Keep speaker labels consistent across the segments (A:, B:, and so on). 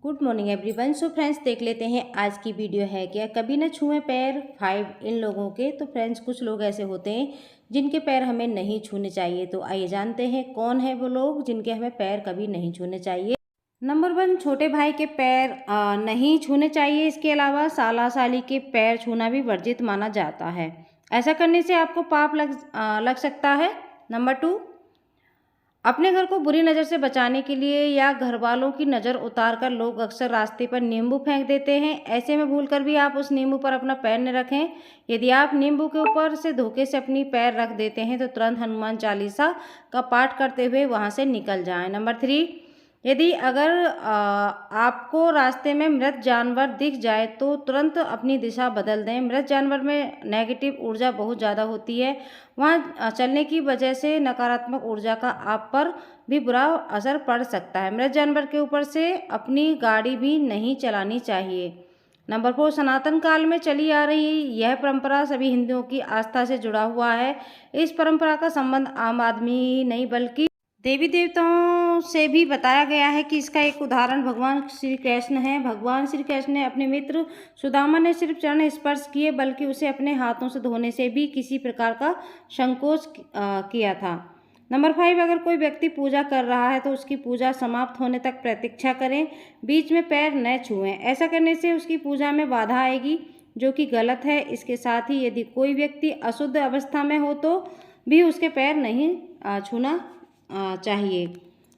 A: Good morning everyone. So friends, देख लेते हैं आज की वीडियो है क्या कभी न छुएं पैर 5 इन लोगों के। तो फ्रेंड्स, कुछ लोग ऐसे होते हैं जिनके पैर हमें नहीं छूने चाहिए। तो आइए जानते हैं कौन है वो लोग जिनके हमें पैर कभी नहीं छूने चाहिए। नंबर 1, छोटे भाई के पैर नहीं छूने चाहिए। इसके अलावा साला साली के पैर छूना भी वर्जित माना जाता है। ऐसा करने से आपको पाप लग सकता है। नंबर 2, अपने घर को बुरी नज़र से बचाने के लिए या घर वालों की नज़र उतारकर लोग अक्सर रास्ते पर नींबू फेंक देते हैं। ऐसे में भूलकर भी आप उस नींबू पर अपना पैर न रखें। यदि आप नींबू के ऊपर से धोखे से अपनी पैर रख देते हैं तो तुरंत हनुमान चालीसा का पाठ करते हुए वहां से निकल जाएं। नंबर 3, यदि अगर आपको रास्ते में मृत जानवर दिख जाए तो तुरंत अपनी दिशा बदल दें। मृत जानवर में नेगेटिव ऊर्जा बहुत ज़्यादा होती है। वहाँ चलने की वजह से नकारात्मक ऊर्जा का आप पर भी बुरा असर पड़ सकता है। मृत जानवर के ऊपर से अपनी गाड़ी भी नहीं चलानी चाहिए। नंबर 4, सनातन काल में चली आ रही यह परंपरा सभी हिंदुओं की आस्था से जुड़ा हुआ है। इस परंपरा का संबंध आम आदमी ही नहीं बल्कि देवी देवताओं से भी बताया गया है कि इसका एक उदाहरण भगवान श्री कृष्ण है। भगवान श्री कृष्ण ने अपने मित्र सुदामा ने सिर्फ चरण स्पर्श किए बल्कि उसे अपने हाथों से धोने से भी किसी प्रकार का संकोच किया था। नंबर 5, अगर कोई व्यक्ति पूजा कर रहा है तो उसकी पूजा समाप्त होने तक प्रतीक्षा करें। बीच में पैर न छुएं। ऐसा करने से उसकी पूजा में बाधा आएगी, जो कि गलत है। इसके साथ ही यदि कोई व्यक्ति अशुद्ध अवस्था में हो तो भी उसके पैर नहीं छूना चाहिए।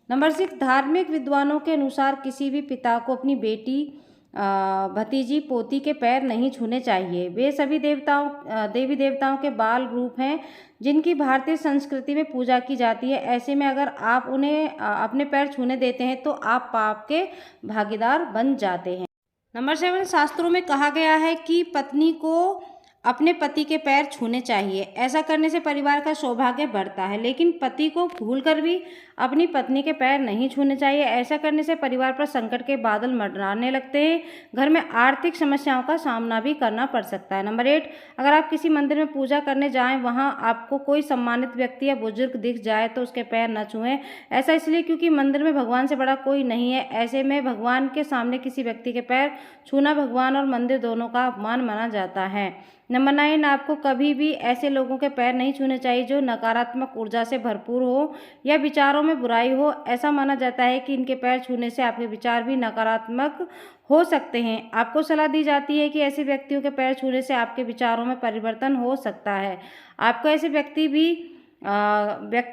A: नंबर 6, धार्मिक विद्वानों के अनुसार किसी भी पिता को अपनी बेटी, भतीजी, पोती के पैर नहीं छूने चाहिए। वे सभी देवी देवताओं के बाल रूप हैं जिनकी भारतीय संस्कृति में पूजा की जाती है। ऐसे में अगर आप उन्हें अपने पैर छूने देते हैं तो आप पाप के भागीदार बन जाते हैं। नंबर 7, शास्त्रों में कहा गया है कि पत्नी को अपने पति के पैर छूने चाहिए। ऐसा करने से परिवार का सौभाग्य बढ़ता है, लेकिन पति को भूलकर भी अपनी पत्नी के पैर नहीं छूने चाहिए। ऐसा करने से परिवार पर संकट के बादल मंडराने लगते हैं। घर में आर्थिक समस्याओं का सामना भी करना पड़ सकता है। नंबर 8, अगर आप किसी मंदिर में पूजा करने जाएं, वहां आपको कोई सम्मानित व्यक्ति या बुजुर्ग दिख जाए तो उसके पैर न छुएं। ऐसा इसलिए क्योंकि मंदिर में भगवान से बड़ा कोई नहीं है। ऐसे में भगवान के सामने किसी व्यक्ति के पैर छूना भगवान और मंदिर दोनों का अपमान माना जाता है। नंबर 9, आपको कभी भी ऐसे लोगों के पैर नहीं छूने चाहिए जो नकारात्मक ऊर्जा से भरपूर हो या विचारों में बुराई हो। ऐसा माना जाता है कि इनके पैर छूने से आपके विचार भी नकारात्मक हो सकते हैं। आपको सलाह दी जाती है कि ऐसे व्यक्तियों के पैर छूने से आपके विचारों में परिवर्तन हो सकता है। आपको ऐसे व्यक्ति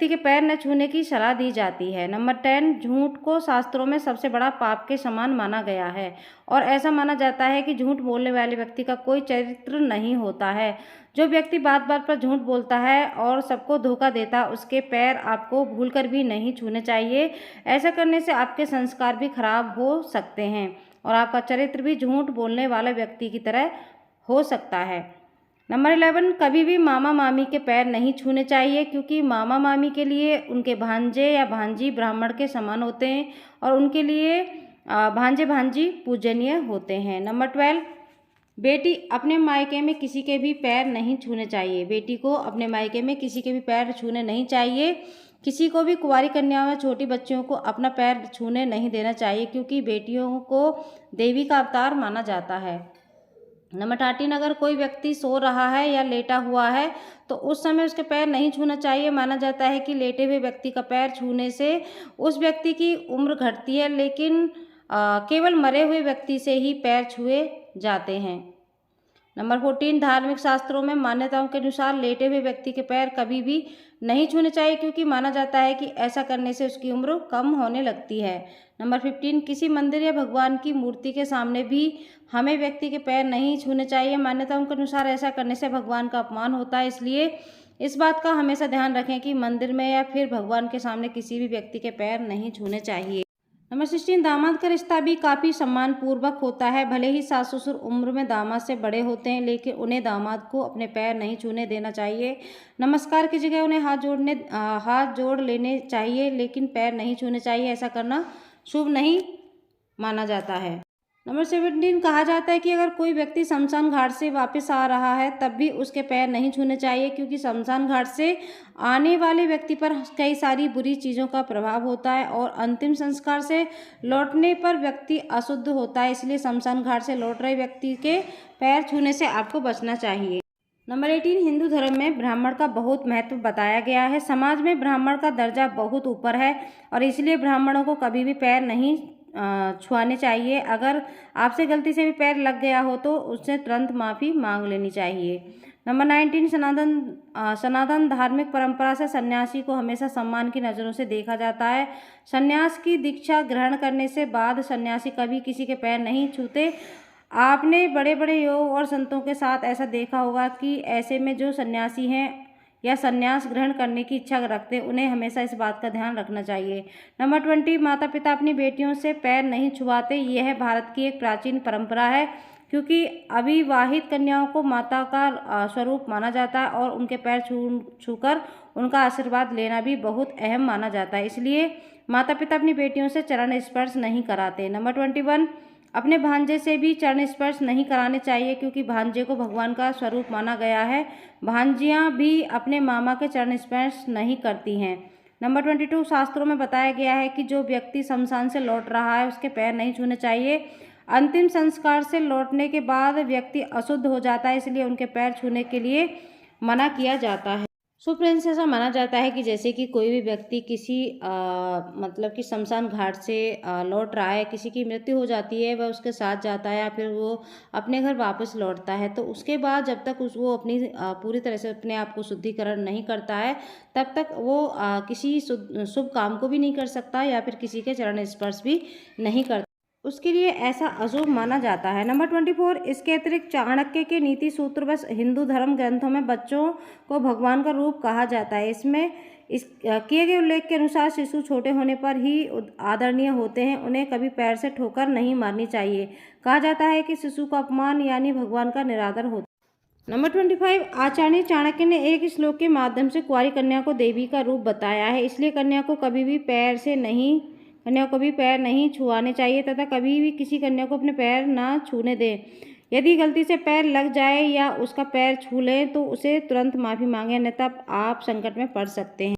A: के पैर न छूने की सलाह दी जाती है। नंबर 10, झूठ को शास्त्रों में सबसे बड़ा पाप के समान माना गया है और ऐसा माना जाता है कि झूठ बोलने वाले व्यक्ति का कोई चरित्र नहीं होता है। जो व्यक्ति बात बात पर झूठ बोलता है और सबको धोखा देता है, उसके पैर आपको भूलकर भी नहीं छूने चाहिए। ऐसा करने से आपके संस्कार भी खराब हो सकते हैं और आपका चरित्र भी झूठ बोलने वाले व्यक्ति की तरह हो सकता है। नंबर 11, कभी भी मामा मामी के पैर नहीं छूने चाहिए क्योंकि मामा मामी के लिए उनके भांजे या भांजी ब्राह्मण के समान होते हैं और उनके लिए भांजे भांजी पूजनीय होते हैं। नंबर 12, बेटी अपने मायके में किसी के भी पैर नहीं छूने चाहिए। बेटी को अपने मायके में किसी के भी पैर छूने नहीं चाहिए। किसी को भी कुंवारी कन्याओं या छोटी बच्चियों को अपना पैर छूने नहीं देना चाहिए क्योंकि बेटियों को देवी का अवतार माना जाता है। नंबर 13, अगर कोई व्यक्ति सो रहा है या लेटा हुआ है तो उस समय उसके पैर नहीं छूना चाहिए। माना जाता है कि लेटे हुए व्यक्ति का पैर छूने से उस व्यक्ति की उम्र घटती है, लेकिन केवल मरे हुए व्यक्ति से ही पैर छुए जाते हैं। नंबर 14, धार्मिक शास्त्रों में मान्यताओं के अनुसार लेटे हुए व्यक्ति के पैर कभी भी नहीं छूने चाहिए क्योंकि माना जाता है कि ऐसा करने से उसकी उम्र कम होने लगती है। नंबर 15, किसी मंदिर या भगवान की मूर्ति के सामने भी हमें व्यक्ति के पैर नहीं छूने चाहिए। मान्यताओं के अनुसार ऐसा करने से भगवान का अपमान होता है, इसलिए इस बात का हमेशा ध्यान रखें कि मंदिर में या फिर भगवान के सामने किसी भी व्यक्ति के पैर नहीं छूने चाहिए। नंबर 16, दामाद का रिश्ता भी काफ़ी सम्मानपूर्वक होता है। भले ही सास ससुर उम्र में दामाद से बड़े होते हैं, लेकिन उन्हें दामाद को अपने पैर नहीं छूने देना चाहिए। नमस्कार की जगह उन्हें हाथ जोड़ लेने चाहिए, लेकिन पैर नहीं छूने चाहिए। ऐसा करना शुभ नहीं माना जाता है। नंबर 17 कहा जाता है कि अगर कोई व्यक्ति शमशान घाट से वापस आ रहा है तब भी उसके पैर नहीं छूने चाहिए, क्योंकि शमशान घाट से आने वाले व्यक्ति पर कई सारी बुरी चीज़ों का प्रभाव होता है और अंतिम संस्कार से लौटने पर व्यक्ति अशुद्ध होता है। इसलिए शमशान घाट से लौट रहे व्यक्ति के पैर छूने से आपको बचना चाहिए। नंबर 18 हिंदू धर्म में ब्राह्मण का बहुत महत्व बताया गया है। समाज में ब्राह्मण का दर्जा बहुत ऊपर है और इसलिए ब्राह्मणों को कभी भी पैर नहीं छुआने चाहिए। अगर आपसे गलती से भी पैर लग गया हो तो उससे तुरंत माफ़ी मांग लेनी चाहिए। नंबर 19 सनातन धार्मिक परंपरा से सन्यासी को हमेशा सम्मान की नज़रों से देखा जाता है। सन्यास की दीक्षा ग्रहण करने से बाद सन्यासी कभी किसी के पैर नहीं छूते। आपने बड़े बड़े योग और संतों के साथ ऐसा देखा होगा कि ऐसे में जो सन्यासी हैं या संन्यास ग्रहण करने की इच्छा रखते हैं, उन्हें हमेशा इस बात का ध्यान रखना चाहिए। नंबर 20 माता पिता अपनी बेटियों से पैर नहीं छुआते। यह भारत की एक प्राचीन परंपरा है, क्योंकि अविवाहित कन्याओं को माता का स्वरूप माना जाता है और उनके पैर छूकर उनका आशीर्वाद लेना भी बहुत अहम माना जाता है। इसलिए माता पिता अपनी बेटियों से चरण स्पर्श नहीं कराते। नंबर 21 अपने भांजे से भी चरण स्पर्श नहीं कराने चाहिए, क्योंकि भांजे को भगवान का स्वरूप माना गया है। भांजियाँ भी अपने मामा के चरण स्पर्श नहीं करती हैं। नंबर 22 शास्त्रों में बताया गया है कि जो व्यक्ति शमशान से लौट रहा है उसके पैर नहीं छूने चाहिए। अंतिम संस्कार से लौटने के बाद व्यक्ति अशुद्ध हो जाता है, इसलिए उनके पैर छूने के लिए मना किया जाता है। सो फ्रेंड्स, ऐसा माना जाता है कि जैसे कि कोई भी व्यक्ति किसी मतलब कि शमशान घाट से लौट रहा है, किसी की मृत्यु हो जाती है, वह उसके साथ जाता है या फिर वो अपने घर वापस लौटता है, तो उसके बाद जब तक वो अपनी पूरी तरह से अपने आप को शुद्धिकरण नहीं करता है तब तक वो किसी शुभ काम को भी नहीं कर सकता या फिर किसी के चरण स्पर्श भी नहीं करता। उसके लिए ऐसा अशुभ माना जाता है। नंबर 24 इसके अतिरिक्त चाणक्य के नीति सूत्र व हिंदू धर्म ग्रंथों में बच्चों को भगवान का रूप कहा जाता है। इसमें इस किए गए उल्लेख के अनुसार शिशु छोटे होने पर ही आदरणीय होते हैं, उन्हें कभी पैर से ठोकर नहीं मारनी चाहिए। कहा जाता है कि शिशु का अपमान यानी भगवान का निरादर होता है। नंबर 25 आचार्य चाणक्य ने एक श्लोक के माध्यम से कुंवारी कन्या को देवी का रूप बताया है, इसलिए कन्या को भी पैर नहीं छुआने चाहिए तथा कभी भी किसी कन्या को अपने पैर ना छूने दें। यदि गलती से पैर लग जाए या उसका पैर छू लें तो उसे तुरंत माफ़ी मांगें, अन्यथा आप संकट में पड़ सकते हैं।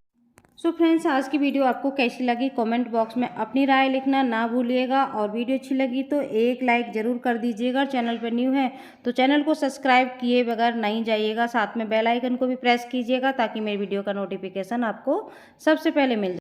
A: सो फ्रेंड्स, आज की वीडियो आपको कैसी लगी कमेंट बॉक्स में अपनी राय लिखना ना भूलिएगा और वीडियो अच्छी लगी तो एक लाइक ज़रूर कर दीजिएगा। चैनल पर न्यू है तो चैनल को सब्सक्राइब किए बगैर नहीं जाइएगा, साथ में बेल आइकन को भी प्रेस कीजिएगा ताकि मेरी वीडियो का नोटिफिकेशन आपको सबसे पहले मिल जाए।